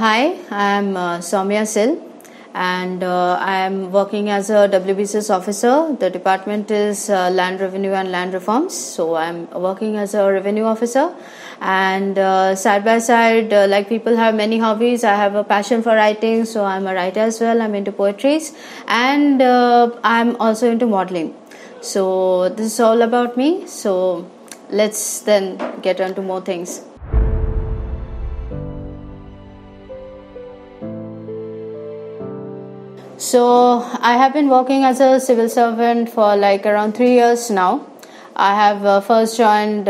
Hi, I'm Soumya Sil, and I am working as a WBCS officer. The department is Land Revenue and Land Reforms. So I'm working as a revenue officer, and side by side, like people have many hobbies, I have a passion for writing. So I'm a writer as well. I'm into poetries, and I'm also into modeling. So this is all about me. So let's then get on to more things. So I have been working as a civil servant for like around 3 years now. I have first joined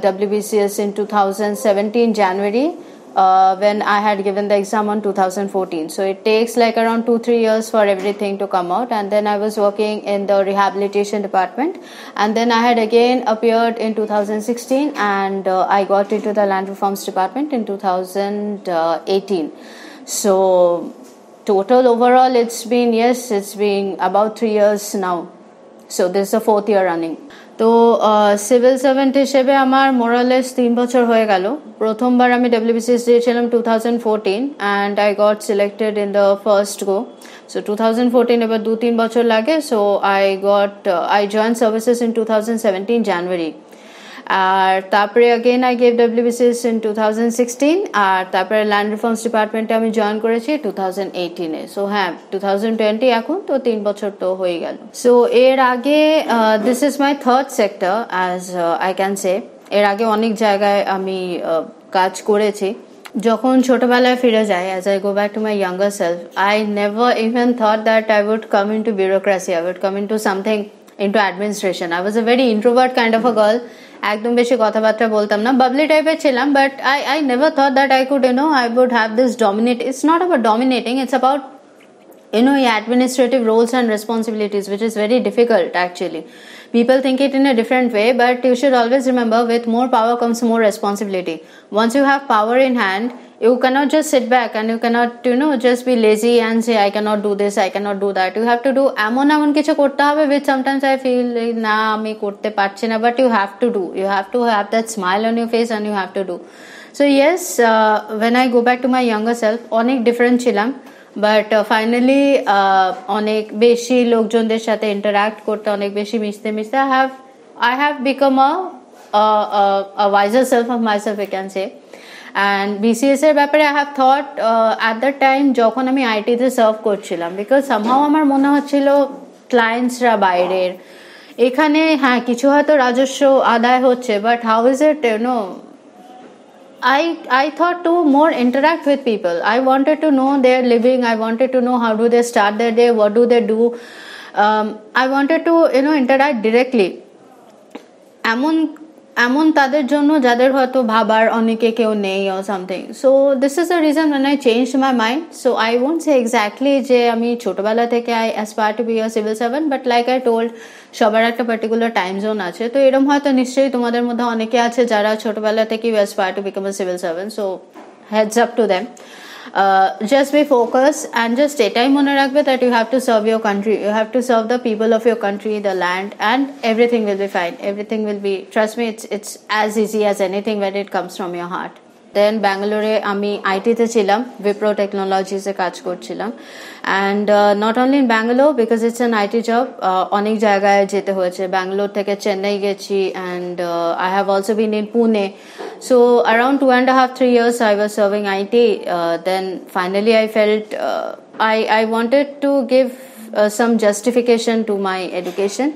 WBCS in 2017 January when I had given the exam on 2014. So it takes like around 2-3 years for everything to come out. And then I was working in the rehabilitation department. And then I had again appeared in 2016 and I got into the land reforms department in 2018. So total overall it's been about 3 years now. So this is the 4th year running. তো civil servant হিসেবে আমার মোরালেস 3 বছর হয়ে গেল। প্রথমবার আমি WBCS দিয়েছিলাম 2014 and I got selected in the first go. So 2014 এবার 2-3 বছর লাগে। So I joined services in 2017 January. আর তারপরে again I gave WBCS in 2016 আর তারপরে ল্যান্ড রিফর্মস ডিপার্টমেন্টে আমি জয়েন করেছি 2018 এ। সো হ্যাঁ 2020 এখন তো 3 বছর তো হয়ে গেল। সো এর আগে this is my third sector as I can সে। এর আগে অনেক জায়গায় আমি কাজ করেছি। যখন ছোটবেলায় ফিরে যাই, as I go back to my younger self, I never even thought that I would come into bureaucracy. I would come into something into administration. I was a very introvert kind of a girl. একদম বেশি কথাবার্তা বলতাম না, বাবলি টাইপের ছিলাম, but I never thought that I could, I would have this dominate. It's not about dominating, it's about, administrative roles and responsibilities, which is very difficult actually. People think it in a different way, but you should always remember with more power comes more responsibility. Once you have power in hand, you cannot just sit back and you cannot, just be lazy and say, I cannot do this, I cannot do that. You have to do এমন কিছু করতে হবে, which sometimes I feel না আমি করতে পারছি না, but you have to do. You have to have that smile on your face and you have to do. So yes, when I go back to my younger self, অনেক different ছিলাম, but finally অনেক বেশি লোকজনদের সাথে interact করতে, অনেক বেশি মিশতে I have become a wiser self of myself, I can say. And BCS এর ব্যাপারে I have thought at the time যখন আমি আইটিতে সার্ভ করছিলাম, বিকজ somehow আমার মনে হচ্ছিল ক্লায়েন্টসরা বাইরের, এখানে হ্যাঁ কিছু হয়তো রাজস্ব আদায় হচ্ছে, but how is it, I thought to more interact with people. I wanted to know their living. I wanted to know how do they start their day, what do they do. I wanted to interact directly. এমন তাদের জন্য যাদের হয়তো ভাবার অনেকে কেউ নেই or something. So this is the reason when I changed my mind. So I won't say exactly যে আমি ছোটবেলা থেকে I aspire to be a civil servant, but like I told, সবার একটা পার্টিকুলার টাইম জোন আছে। তো এরকম হয়তো নিশ্চয়ই তোমাদের মধ্যে অনেকে আছে যারা ছোটবেলা থেকেই aspire to become a civil servant. So heads up to them. Just be focused and just এটাই মনে রাখবে that you have to serve your country, you have to serve the people of your country, the land, and everything will be fine. Everything will be, trust me, it's as easy as anything when it comes from your heart. Then ব্যাঙ্গালোরে আমি আইটিতে ছিলাম, Wipro Technologies এ কাজ করছিলাম, and not only in Bangalore because it's an IT job, অনেক জায়গায় যেতে হয়েছে। ব্যাঙ্গালোর থেকে চেন্নাই গেছি, and I have also been in Pune. So around 2.5-3 years I was serving IT. Then finally I felt I wanted to give some justification to my education,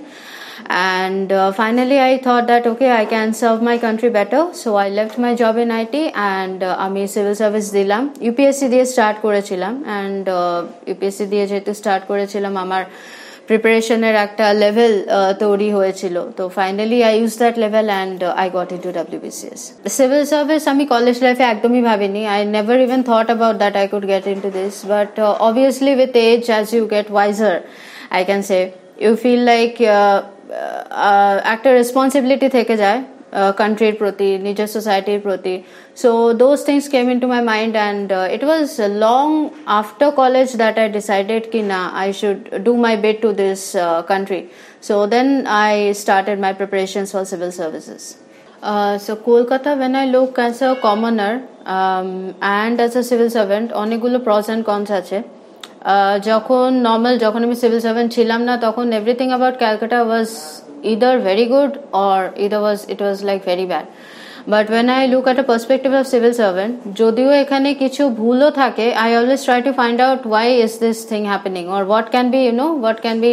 and finally I thought that okay, I can serve my country better. So I left my job in IT and আমি civil service দিলাম। UPSC দিয়ে start করেছিলাম, and UPSC দিয়ে যেহেতু start করেছিলাম আমার প্রিপারেশনের একটা লেভেল তৈরি হয়েছিল। তো finally I use that level and I got into WBCS। Civil service আমি কলেজ লাইফে একদমই ভাবিনি। I never even thought about that I could get into this, but obviously with age as you get wiser, I can say, you feel like একটা responsibility থেকে যায় countryর প্রতি, নিজের সোসাইটির প্রতি। So those things came into my mind, and it was long after college that I decided ki na, I should do my bit to this country. So then I started my preparations for civil services. So Kolkata, when I look as a commoner and as a civil servant, অনেকগুলো pros and cons আছে. যখন আমি civil servant ছিলাম না তখন everything about Calcutta was either very good or it was like very bad. But when I look at a perspective of civil servant, যদিও এখানে কিছু ভুলও থাকে, I always try to find out why is this thing happening or what can be,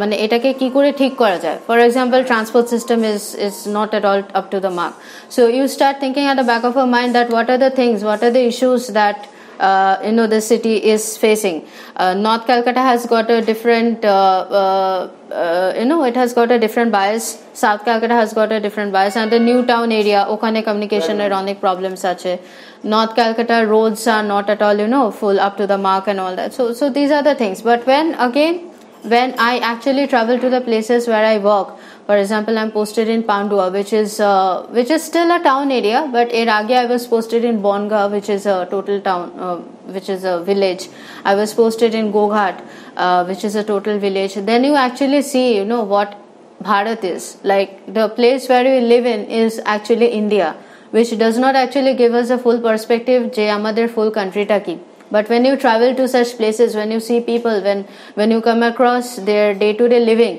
মানে এটাকে কি করে ঠিক করা যায়. For example, transport system is not at all up to the mark. So you start thinking at the back of your mind that what are the things, what are the issues that the city is facing. North Calcutta has got a different it has got a different bias. South Calcutta has got a different bias, and the new town area okhane communication er onek problems ache. North Calcutta roads are not at all full up to the mark and all that. So these are the things. But when I actually travel to the places where I work, for example, I'm posted in Pandua, which is still a town area, but er aage I was posted in Bonga, which is a total town, which is a village. I was posted in Goghat, which is a total village. Then you actually see, what Bharat is. Like, the place where we live in is actually India, which does not actually give us a full perspective je amader full country ta ki. But when you travel to such places, when you see people, when you come across their day-to-day living,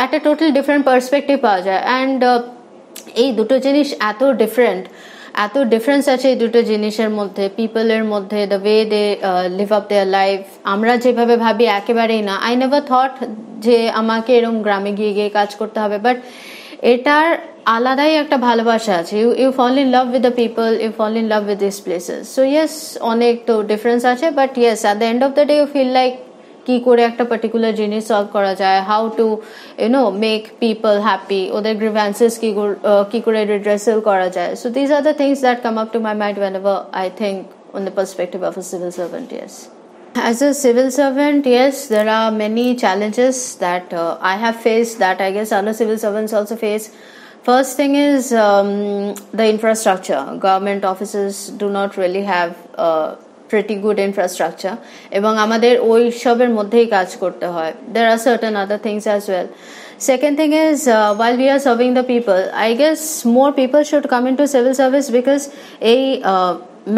at a total different perspective পাওয়া যায়. And এই দুটো জিনিস এত difference আছে এই দুটো জিনিসের মধ্যে, পিপলের মধ্যে, the way they live up their life. আমরা যেভাবে ভাবি একেবারেই না. আই নেভার থট যে আমাকে এরকম গ্রামে গিয়ে কাজ করতে হবে, বাট এটার আলাদাই একটা ভালোবাসা আছে. You fall in love with the people, you fall in love with this places. So yes, অনেক তো ডিফারেন্স আছে, but yes, at the end of the day you feel like কি করে একটা পার্টিকুলার জিনিস সলভ করা যায়, how to make people happy, ওদের গ্রিভ্যান্সেস কি করে রিড্রেসেল করা যায়. So this are the things that come up to my mind whenever I think on the perspective of a civil servant. Yes, as a civil servant, yes, there are many challenges that I have faced, that I guess other civil servants also face. First thing is the infrastructure. Government offices do not really have pretty good infrastructure, এবং আমাদের ওই সবের মধ্যেই কাজ করতে হয়. There are certain other things as well. Second thing is, while we are serving the people, I guess more people should come into civil service, because a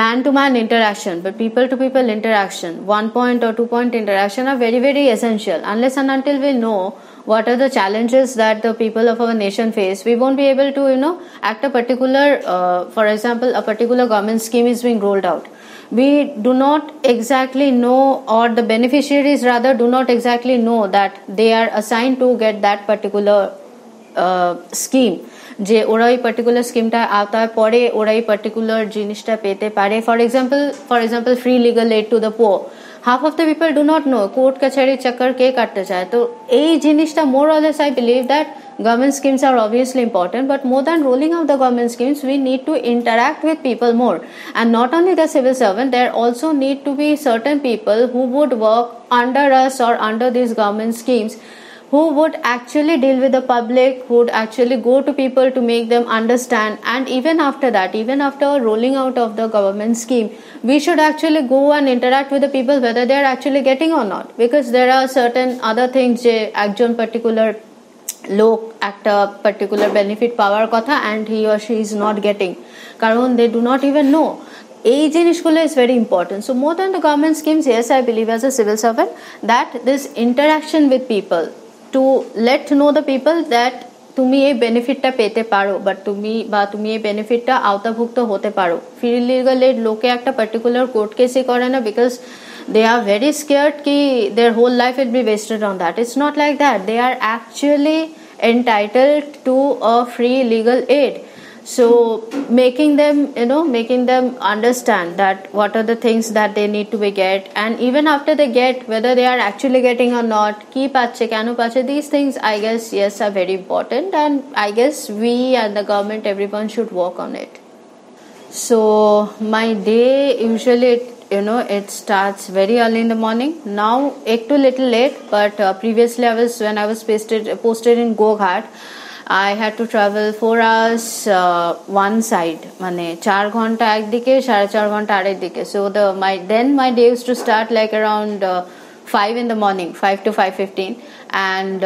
man-to-man interaction, but people-to-people interaction, 1 point or 2 point interaction are very, very essential. Unless and until we know what are the challenges that the people of our nation face, we won't be able to, act a particular, for example, a particular government scheme is being rolled out. We do not exactly know, or the beneficiaries rather do not exactly know that they are assigned to get that particular scheme, যে ওরা ওই particular স্কিমটা আওতায় পড়ে ওরা এই particular জিনিসটা পেতে পারে. For example free legal aid to the poor. half of the people do not know court কাছারি চক্কর কে কাটতে চায়. তো এই জিনিসটা more or less I believe that government schemes are obviously important, but more than rolling out the government schemes, we need to interact with people more. And not only the civil servant, there also need to be certain people who would work under us or under these government schemes, who would actually deal with the public, who would actually go to people to make them understand. And even after that, even after rolling out of the government scheme, we should actually go and interact with the people whether they are actually getting or not, because there are certain other things যে একজন particular লোক একটা particular benefit পাওয়ার কথা and he or she is not getting, কারণ they do not even know. এই জিনিসগুলো is very important. So more than the government schemes, yes, I believe as a civil servant that this interaction with people, to let know the people that তুমি এই বেনিফিটটা পেতে পারো, but তুমি এই বেনিফিটটা আওতাভুক্ত হতে পারো. ফ্রি লিগাল এড লোকে একটা পার্টিকুলার কোর্ট কেসই করে না, because they are very scared ki their whole life will be wasted on that. It's not like that. They are actually entitled to a free legal aid. So making them understand that what are the things that they need to be get, and even after they get, whether they are actually getting or not, ki pacche keno pacche, these things I guess yes are very important, and I guess we and the government, everyone should work on it. So my day usually it starts very early in the morning. Now ekটু little late, but previously when I was posted in Goghat, I had to travel 4 hours one side, মানে 4 ঘন্টা একদিকে 4.5 ঘন্টা আরেক দিকে. So my day used to start like around 5 in the morning, 5 to 5:15, and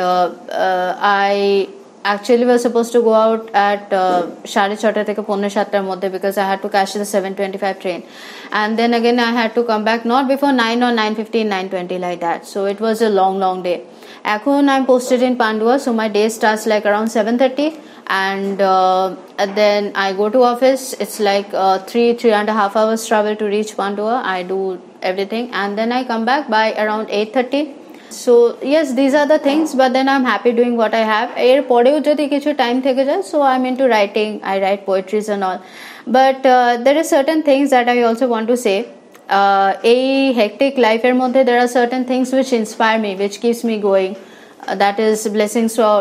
actually was supposed to go out at 6:30 থেকে 6:45 মধ্যে because I had to catch the 7:25 train, and then again I had to come back not before 9 or 9:15, 9:20 like that. So it was a long day. এখন I'm posted in Pandua, so my day starts like around 7:30, and then I go to office. It's like 3.5 hours travel to reach Pandua. I do everything, and then I come back by around 8:30. So yes, these are the things, but then I'm happy doing what I have. এর পরেও যদি কিছু time থেকে যায়, so I'm into writing. I write poetries and all, but there are certain things that I also want to say. এই hectic life এর মধ্যে there are certain things which inspire me, which keeps me going. That is blessings for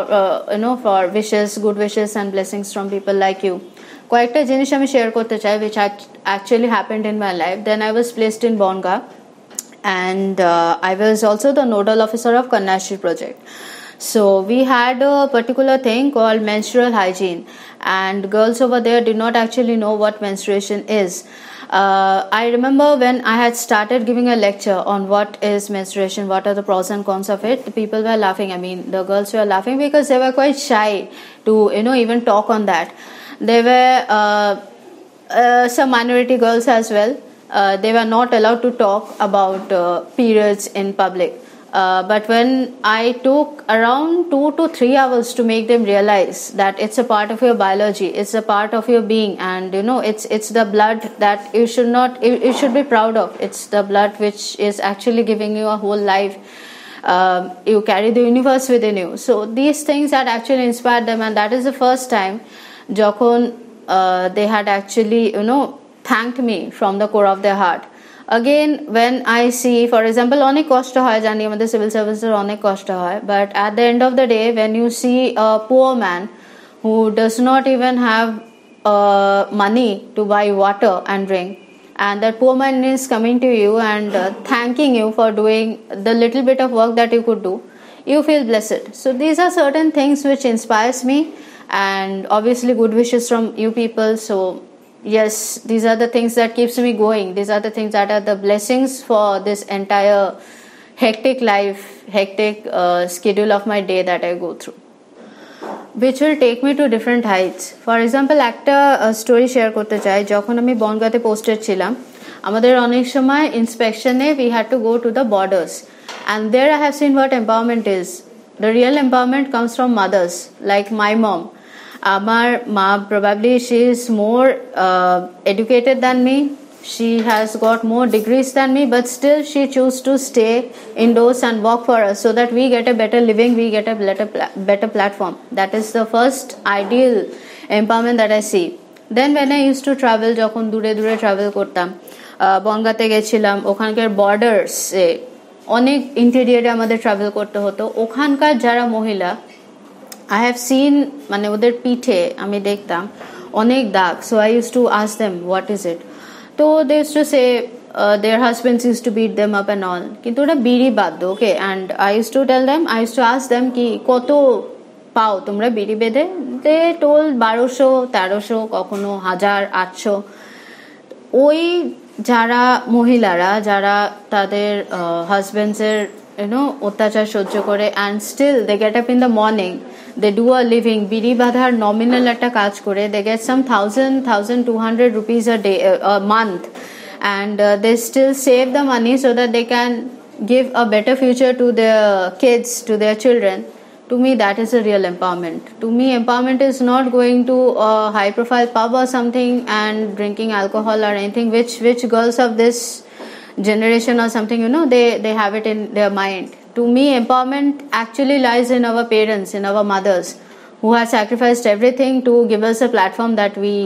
for wishes, good wishes and blessings from people like you. কয়েকটা জিনিস আমি share করতে চাই which actually happened in my life. Then I was placed in Bonga, and I was also the nodal officer of Kanyashri project. So we had a particular thing called menstrual hygiene, and girls over there did not actually know what menstruation is. I remember when I had started giving a lecture on what is menstruation, what are the pros and cons of it, people were laughing. I mean, the girls were laughing because they were quite shy to even talk on that. There were some minority girls as well. They were not allowed to talk about periods in public. But when I took around 2 to 3 hours to make them realize that it's a part of your biology, it's a part of your being, and it's the blood that you should be proud of. It's the blood which is actually giving you a whole life. You carry the universe within you. So these things had actually inspired them, and that is the first time যখন they had actually thanked me from the core of their heart. Again, when I see, for example, অনেক কষ্ট হয়, জানি আমাদের civil সার্ভিসের অনেক কষ্ট হয়, but at the end of the day, when you see a poor man who does not even have money to buy water and drink, and that poor man is coming to you and thanking you for doing the little bit of work that you could do, you feel blessed. So these are certain things which inspires me, and obviously good wishes from you people. So yes, these are the things that keeps me going. These are the things that are the blessings for this entire hectic life, hectic schedule of my day that I go through, which will take me to different heights. For example, একটা story share করতে চাই. যখন আমি বনগাঁতে posted ছিলাম, আমাদের অনেক সময় ইন্সপেকশনে we had to go to the borders, and there I have seen what empowerment is. The real empowerment comes from mothers like my mom. Amar ma, probably she is more educated than me. She has got more degrees than me, but still she chose to stay indoors and work for us so that we get a better living, we get a better platform. That is the first ideal empowerment that I see. Then when I used to travel, যখন দূরে দূরে travel করতাম, বনগাঁতে গেছিলাম, ওখানকার borders অনেক ইন্টেরিয়রে আমাদের travel করতে হতো, ওখানকার যারা মহিলা I have seen মানে ওদের পিঠে আমি দেখতাম অনেক দাগ. So I used to ask them what is it. So they used to say their husbands used to beat them up and all. কিন্তু ওটা বিড়ি বাঁধতো, okay, and I used to tell them, I used to ask them কি কত পাও তোমরা বিড়ি বেঁধে. They told 1200, 1300, কখনো 1000, 800. ওই যারা মহিলারা যারা তাদের হাজবেন্ডস এর অত্যাচার সহ্য করে, and still they get up in the morning, they do a living, বিড়ি বাঁধার nominal একটা কাজ করে, they get some 1,200 rupees a day, a month, and they still save the money so that they can give a better future to their kids, to their children. To me, that is a real empowerment. To me, empowerment is not going to a high profile pub or something and drinking alcohol or anything, which girls of this generation or something, they have it in their mind. To me, empowerment actually lies in our parents, in our mothers, who have sacrificed everything to give us a platform that we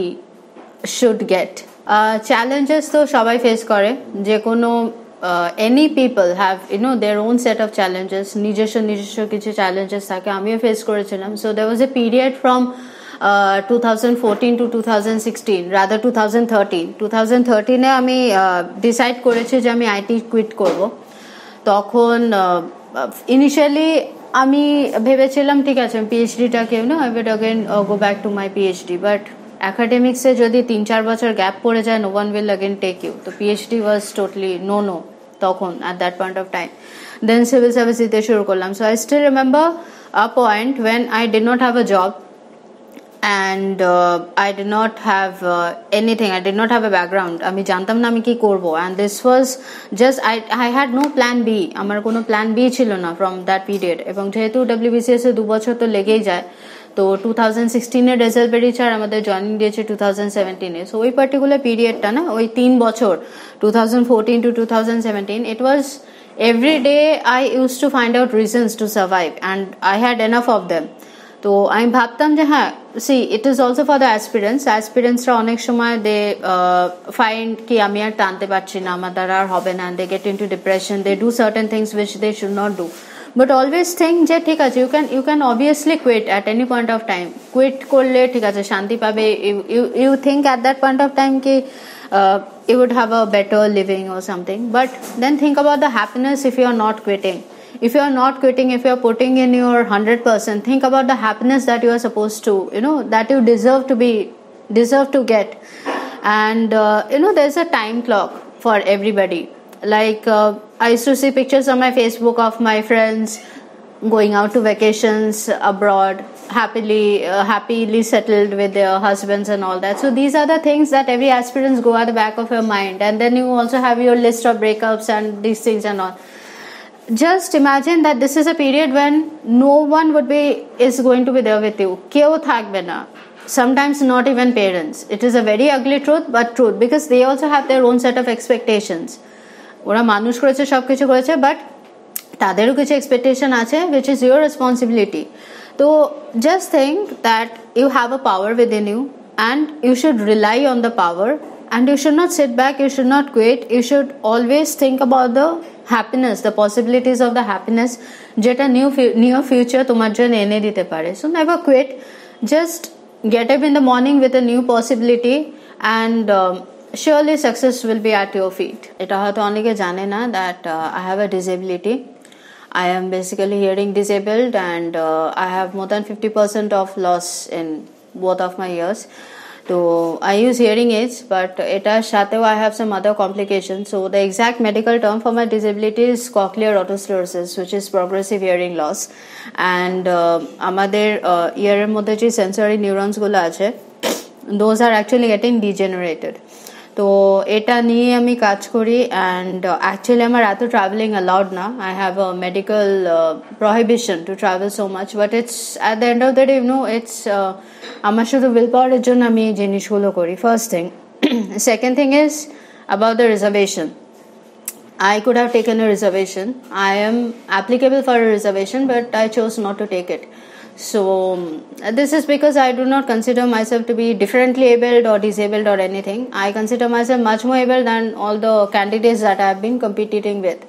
should get. Challenges to সবাই face করে, যে কোনো any people have their own set of challenges, নিজস্ব কিছু challenges থাকে, আমিও face করেছিলাম. So there was a period from 2014 to 2016, rather 2013 এ আমি ডিসাইড করেছি যে আমি আইটি কুইট করব. তখন ইনিশিয়ালি আমি ভেবেছিলাম ঠিক আছে আমি পিএইচডিটাকে I will again go back to my PhD, but একাডেমিক্সে যদি 3-4 বছর গ্যাপ পড়ে যায়, no one will again take you. তো পিএইচডি ওয়াজ টোটালি নো. তখন at that point of time. Then civil service দিতে শুরু করলাম. So I still remember a point when I did not have a job and I did not have anything. I did not have a background. আমি জানতাম না আমি কি করব, and this was just I had no plan B. আমার কোনো plan B ছিল না from that period. এবং যেহেতু WBCS এ 2 বছর তো লেগেই যায়, তো 2016 এর রেজাল্ট বেরিয়েছে আর আমাদের জয়েনিং দিয়েছে 2017 এ. সো ওই পার্টিকুলার পিরিয়ডটা না, ওই 3 বছর 2014 to 2017, it was every day I used to find out reasons to survive and I had enough of them. তো আমি ভাবতাম যে হ্যাঁ, see it is also for the অ্যাসপিরেন্টসরা অনেক সময় দে ফাইন্ড কি আমি আর টানতে পারছি না, আমার দ্বারা আর হবে না, they get into depression, they do certain things which they should not do. But always think যে ঠিক আছে, you can obviously quit at any point of time. Quit করলে ঠিক আছে শান্তি পাবে. You think at that point of time ki you would have a better living or something. But then think about the happiness if you are not quitting. If you are not quitting, if you are putting in your 100%, think about the happiness that you are supposed to, that you deserve to get. And there's a time clock for everybody. Like I used to see pictures on my Facebook of my friends going out to vacations abroad, happily settled with their husbands and all that. So these are the things that every aspirants go at the back of your mind. And then you also have your list of breakups and these things and all. Just imagine that this is a period when no one is going to be there with you. Keu thakbe na. Sometimes not even parents. It is a very ugly truth, but truth, because they also have their own set of expectations. ওরা মানুষ করেছে, সব কিছু করেছে, but তাদেরও কিছু expectation আছে which is your responsibility. তো just think that you have a power within you and you should rely on the power and you should not sit back, you should not quit. You should always think about the happiness, the possibilities of the happiness যেটা near future তোমার জন্য এনে দিতে পারে. So never quit. Just get up in the morning with a new possibility and surely success will be at your feet. এটা হয়তো অনেকে জানে না that I have a disability. I am basically hearing disabled and I have more than 50% of loss in both of my ears. So I use hearing aids, but etar satheo I have some other complications. So the exact medical term for my disability is cochlear otosclerosis, which is progressive hearing loss. And amader ear er moddhe je sensory neurons gulo ache, those are actually getting degenerated. তো এটা নিয়ে আমি কাজ করি and actually আমার এত travelling allowed না. I have a medical prohibition to travel so much, but it's at the end of the day it's আমার শুধু উইল পাওয়ারের জন্য আমি এই জিনিসগুলো করি. First thing. Second thing is about the reservation. I could have taken a reservation. I am applicable for a reservation, but I chose not to take it. So this is because I do not consider myself to be differently abled or disabled or anything. I consider myself much more able than all the candidates that I have been competing with.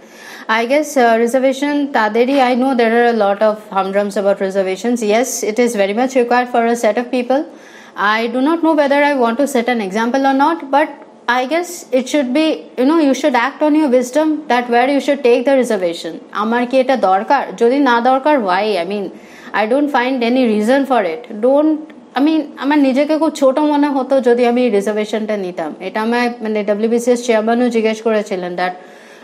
I guess reservation taderi, I know there are a lot of humdrums about reservations. Yes, it is very much required for a set of people. I do not know whether I want to set an example or not, but I guess it should be, you should act on your wisdom that where you should take the reservation. Amar ki eta dorkar, jodi na dorkar, why? I mean, I don't find any reason for it. আমার নিজেকে খুব ছোট মনে হতো যদি আমি রিজার্ভেশনটা নিতাম. এটা আমার WBCS চেয়ারম্যানও জিজ্ঞেস করেছিলেন that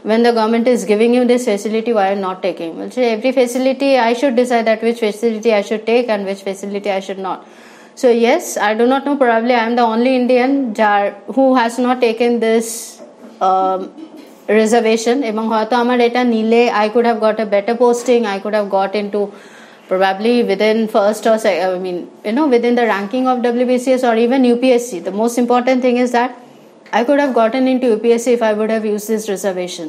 when the government is giving you this facility, why are you not taking? বলছে every facility I should decide that which facility I should take and which facility I should not. So yes, I do not know, probably I am the only Indian who has not taken this reservation. এবং হয়তো আমার এটা নিলে I could have got a better posting, I could have got into probably within first or within the ranking of WBCS or even UPSC. The most important thing is that I could have gotten into UPSC if I would have used this reservation,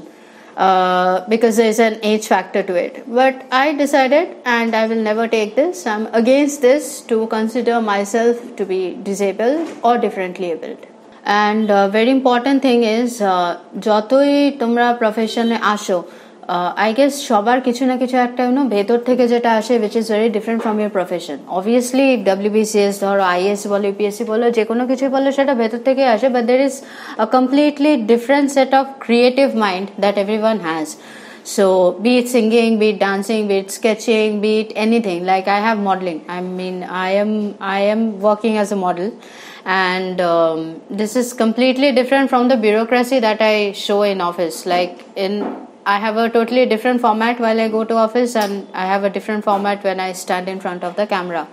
because there is an age factor to it. But I decided, and I will never take this. I'm against this to consider myself to be disabled or differently abled. And very important thing is যতই তোমরা প্রফেশনে আসো, I guess সবার কিছু না কিছু একটা ভেতর থেকে যেটা আসে which is very different from your profession. Obviously WBCS ধরো IAS বলো UPSC বলো যে কোনো কিছু বলো সেটা ভেতর থেকে আসে, but there is a completely different set of creative mind that everyone has. So be it singing, be it dancing, be it sketching, be it anything. Like I have modeling. I am working as a model, and this is completely different from the bureaucracy that I show in office. Like I have a totally different format while I go to office, and I have a different format when I stand in front of the camera.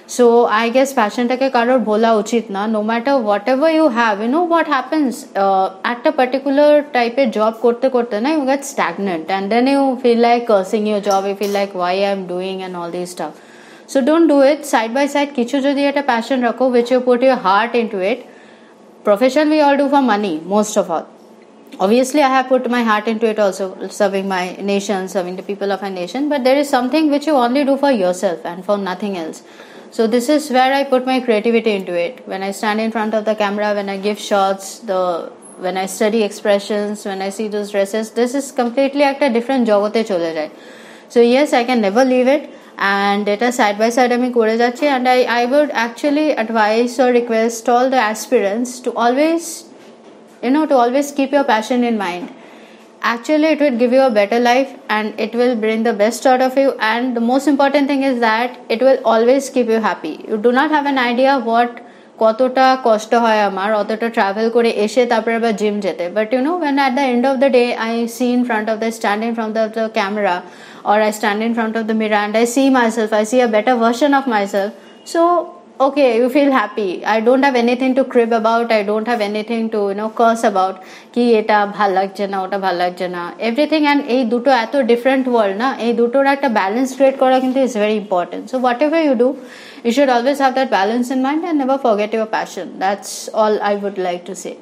So I guess passion take karor bhola uchit na. No matter whatever you have, you know what happens at a particular type of job korte korte na, you get stagnant, and then you feel like cursing your job. You feel like why I'm doing and all these stuff. So don't do it. Side by side kichu jodi eta passion rakho which you put your heart into it. Profession we all do for money, most of all. Obviously I have put my heart into it also, serving my nation, serving the people of my nation, but there is something which you only do for yourself and for nothing else. So this is where I put my creativity into it. When I stand in front of the camera, when I give shots, when I study expressions, when I see those dresses, this is completely একটা different জগতে চলে যায়. So yes, I can never leave it, and এটা side by side আমি করে যাচ্ছি, and I would actually advise or request all the aspirants to always keep your passion in mind. Actually it will give you a better life, and it will bring the best out of you, and the most important thing is that it will always keep you happy. You do not have an idea what কতটা কষ্ট হয় আমার অতটা travel করে এসে তারপরে আবার gym যেতে, but you know when at the end of the day I stand in front of the camera, or I stand in front of the mirror and I see myself, I see a better version of myself. So okay, you feel happy. I don't have anything to crib about. I don't have anything to curse about ki eta bhal lagche na ota bhal lagche na everything. And ei duto eto different world na, ei dutor ekta balance create kora kintu is very important. So whatever you do, you should always have that balance in mind and never forget your passion. That's all I would like to say.